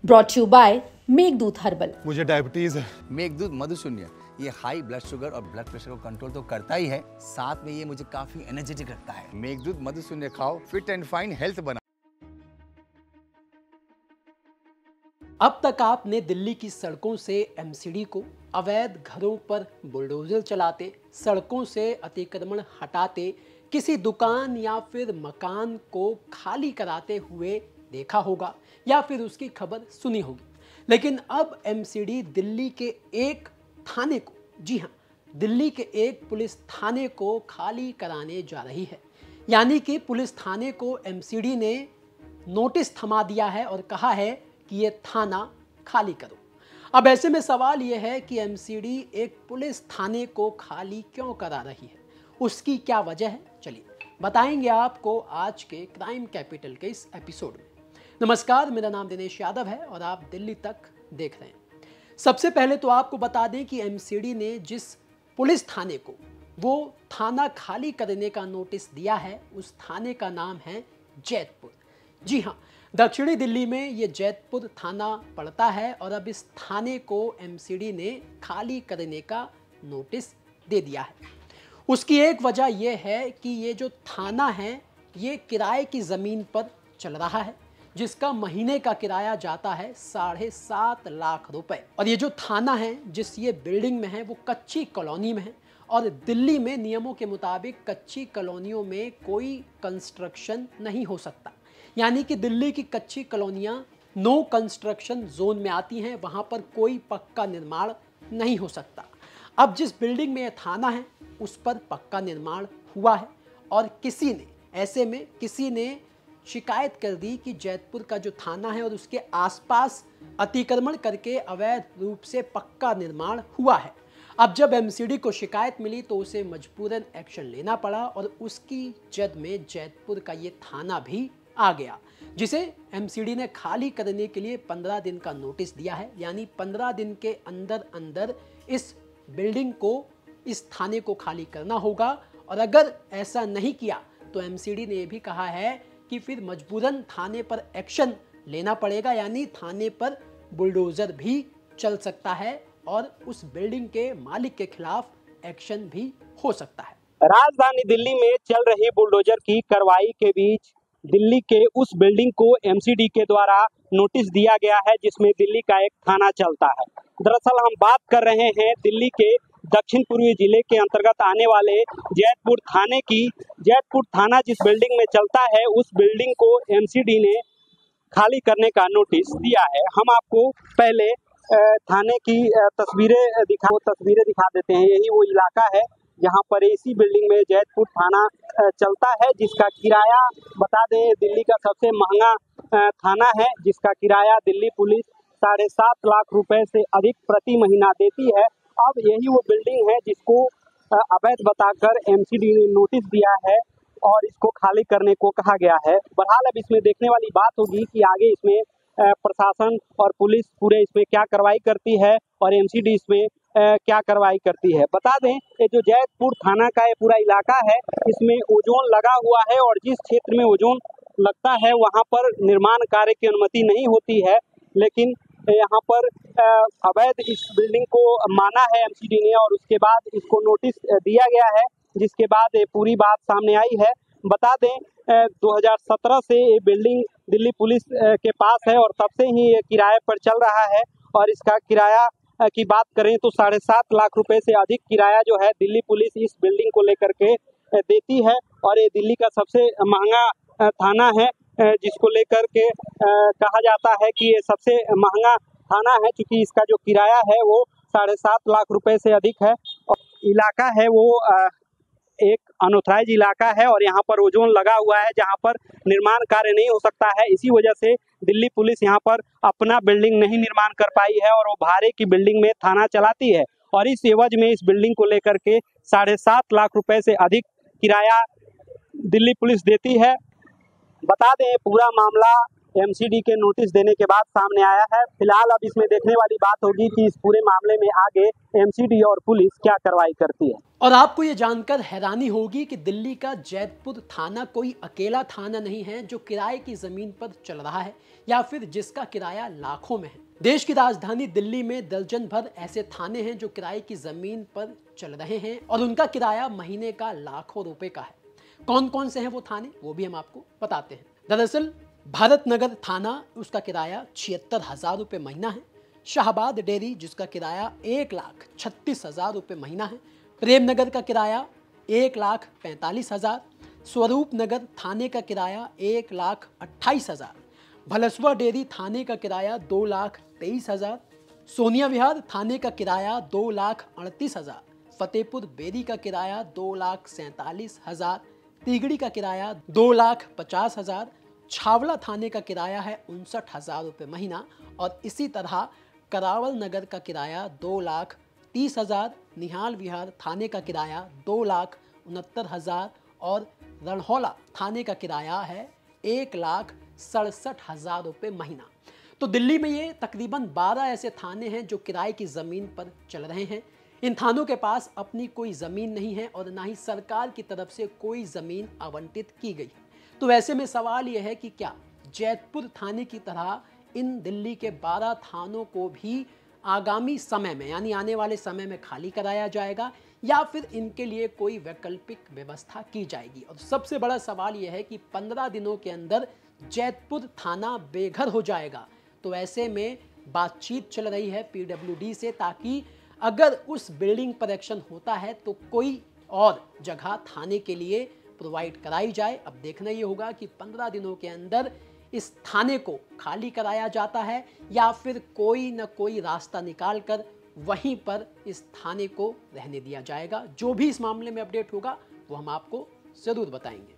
Brought you by Meghdoot herbal. मुझे diabetes है। मेघदूत मधुशून्य ये हाई ब्लड शुगर और ब्लड प्रेशर को कंट्रोल तो करता ही है, साथ में ये मुझे काफी एनर्जेटिक रखता है। मेघदूत मधुशून्य खाओ, फिट एंड फाइन हेल्थ बना। अब तक आपने दिल्ली की सड़कों से एमसीडी को, अवैध घरों पर बुलडोजर चलाते, सड़कों से अतिक्रमण हटाते, किसी दुकान या फिर मकान को खाली कराते हुए देखा होगा या फिर उसकी खबर सुनी होगी। लेकिन अब एमसीडी दिल्ली के एक थाने को, जी हाँ, दिल्ली के एक पुलिस थाने को खाली कराने जा रही है। यानी कि पुलिस थाने को एमसीडी ने नोटिस थमा दिया है और कहा है कि ये थाना खाली करो। अब ऐसे में सवाल यह है कि एमसीडी एक पुलिस थाने को खाली क्यों करा रही है, उसकी क्या वजह है, चलिए बताएंगे आपको आज के क्राइम कैपिटल के इस एपिसोड में। नमस्कार, मेरा नाम दिनेश यादव है और आप दिल्ली तक देख रहे हैं। सबसे पहले तो आपको बता दें कि एमसीडी ने जिस पुलिस थाने को वो थाना खाली करने का नोटिस दिया है, उस थाने का नाम है जैतपुर। जी हाँ, दक्षिणी दिल्ली में ये जैतपुर थाना पड़ता है और अब इस थाने को एमसीडी ने खाली करने का नोटिस दे दिया है। उसकी एक वजह यह है कि ये जो थाना है ये किराए की ज़मीन पर चल रहा है, जिसका महीने का किराया जाता है 7.5 लाख रुपए। और ये जो थाना है जिस ये बिल्डिंग में है वो कच्ची कॉलोनी में है और दिल्ली में नियमों के मुताबिक कच्ची कॉलोनियों में कोई कंस्ट्रक्शन नहीं हो सकता। यानी कि दिल्ली की कच्ची कॉलोनियाँ नो कंस्ट्रक्शन जोन में आती हैं, वहाँ पर कोई पक्का निर्माण नहीं हो सकता। अब जिस बिल्डिंग में यह थाना है उस पर पक्का निर्माण हुआ है और किसी ने शिकायत कर दी कि जैतपुर का जो थाना है और उसके आसपास अतिक्रमण करके अवैध रूप से पक्का निर्माण हुआ है। अब जब एमसीडी को शिकायत मिली तो उसे मजबूरन एक्शन लेना पड़ा और उसकी जद में जैतपुर का ये थाना भी आ गया, जिसे एमसीडी ने खाली करने के लिए 15 दिन का नोटिस दिया है। यानी 15 दिन के अंदर अंदर इस बिल्डिंग को, इस थाने को खाली करना होगा और अगर ऐसा नहीं किया तो एमसीडी ने भी कहा है कि फिर मजबूरन थाने पर एक्शन लेना पड़ेगा। यानी थाने पर बुलडोजर भी चल सकता है और उस बिल्डिंग के मालिक के खिलाफ एक्शन भी हो सकता है। राजधानी दिल्ली में चल रही बुलडोजर की कार्रवाई के बीच दिल्ली के उस बिल्डिंग को एमसीडी के द्वारा नोटिस दिया गया है जिसमें दिल्ली का एक थाना चलता है। दरअसल हम बात कर रहे हैं दिल्ली के दक्षिण पूर्वी जिले के अंतर्गत आने वाले जैतपुर थाने की। जैतपुर थाना जिस बिल्डिंग में चलता है उस बिल्डिंग को एमसीडी ने खाली करने का नोटिस दिया है। हम आपको पहले थाने की तस्वीरें दिखा देते हैं। यही वो इलाका है जहां पर इसी बिल्डिंग में जैतपुर थाना चलता है, जिसका किराया बता दें दिल्ली का सबसे महंगा थाना है, जिसका किराया दिल्ली पुलिस 7.5 लाख रुपए से अधिक प्रति महीना देती है। अब यही वो बिल्डिंग है जिसको अवैध बताकर एमसीडी ने नोटिस दिया है और इसको खाली करने को कहा गया है। बहरहाल अब इसमें देखने वाली बात होगी कि आगे इसमें प्रशासन और पुलिस पूरे इसमें क्या कार्रवाई करती है और एमसीडी इसमें क्या कार्रवाई करती है। बता दें कि जो जैतपुर थाना का ये पूरा इलाका है इसमें ओजोन लगा हुआ है और जिस क्षेत्र में ओजोन लगता है वहाँ पर निर्माण कार्य की अनुमति नहीं होती है, लेकिन यहाँ पर अवैध इस बिल्डिंग को माना है एमसीडी ने और उसके बाद इसको नोटिस दिया गया है, जिसके बाद ये पूरी बात सामने आई है। बता दें 2017 से ये बिल्डिंग दिल्ली पुलिस के पास है और तब से ही ये किराए पर चल रहा है और इसका किराया की बात करें तो 7.5 लाख रुपए से अधिक किराया जो है दिल्ली पुलिस इस बिल्डिंग को लेकर के देती है और ये दिल्ली का सबसे महंगा थाना है, जिसको लेकर के कहा जाता है कि ये सबसे महंगा थाना है क्योंकि इसका जो किराया है वो 7.5 लाख रुपए से अधिक है और इलाका है वो एक अनऑथराइज इलाका है और यहाँ पर ओजोन लगा हुआ है जहाँ पर निर्माण कार्य नहीं हो सकता है। इसी वजह से दिल्ली पुलिस यहाँ पर अपना बिल्डिंग नहीं निर्माण कर पाई है और वो भाड़े की बिल्डिंग में थाना चलाती है और इस एवज में इस बिल्डिंग को लेकर के 7.5 लाख रुपए से अधिक किराया दिल्ली पुलिस देती है। बता दें पूरा मामला एमसीडी के नोटिस देने के बाद सामने आया है। फिलहाल अब इसमें देखने वाली बात होगी कि इस पूरे मामले में आगे एमसीडी और पुलिस क्या कार्रवाई करती है। और आपको ये जानकर हैरानी होगी कि दिल्ली का जैतपुर थाना कोई अकेला थाना नहीं है जो किराए की जमीन पर चल रहा है या फिर जिसका किराया लाखों में है। देश की राजधानी दिल्ली में दर्जन भर ऐसे थाने हैं जो किराए की जमीन पर चल रहे हैं और उनका किराया महीने का लाखों रुपए का है। कौन कौन से हैं वो थाने, वो भी हम आपको बताते हैं। दरअसल भारत नगर थाना, उसका किराया 76,000 रुपये महीना है। शाहबाद डेयरी, जिसका किराया 1,36,000 रुपये महीना है। प्रेम नगर का किराया 1,45,000। स्वरूप नगर थाने का किराया 1,28,000। भलसवा डेयरी थाने का किराया 2,23,000। सोनिया विहार थाने का किराया 2,38,000। फतेहपुर बेरी का किराया 2,47,000। तिगड़ी का किराया 2,50,000। छावला थाने का किराया है 59,000 रुपये महीना और इसी तरह करावल नगर का किराया 2,30,000। निहाल विहार थाने का किराया 2,69,000 और रणहौला थाने का किराया है 1,67,000 रुपये महीना। तो दिल्ली में ये तकरीबन 12 ऐसे थाने हैं जो किराए की ज़मीन पर चल रहे हैं। इन थानों के पास अपनी कोई ज़मीन नहीं है और ना ही सरकार की तरफ से कोई ज़मीन आवंटित की गई है। तो ऐसे में सवाल यह है कि क्या जैतपुर थाने की तरह इन दिल्ली के 12 थानों को भी आगामी समय में, यानी आने वाले समय में खाली कराया जाएगा या फिर इनके लिए कोई वैकल्पिक व्यवस्था की जाएगी। और सबसे बड़ा सवाल यह है कि 15 दिनों के अंदर जैतपुर थाना बेघर हो जाएगा। तो ऐसे में बातचीत चल रही है पीडब्ल्यूडी से, ताकि अगर उस बिल्डिंग पर एक्शन होता है तो कोई और जगह थाने के लिए प्रोवाइड कराई जाए। अब देखना ये होगा कि 15 दिनों के अंदर इस थाने को खाली कराया जाता है या फिर कोई न कोई रास्ता निकालकर वहीं पर इस थाने को रहने दिया जाएगा। जो भी इस मामले में अपडेट होगा वो हम आपको ज़रूर बताएंगे।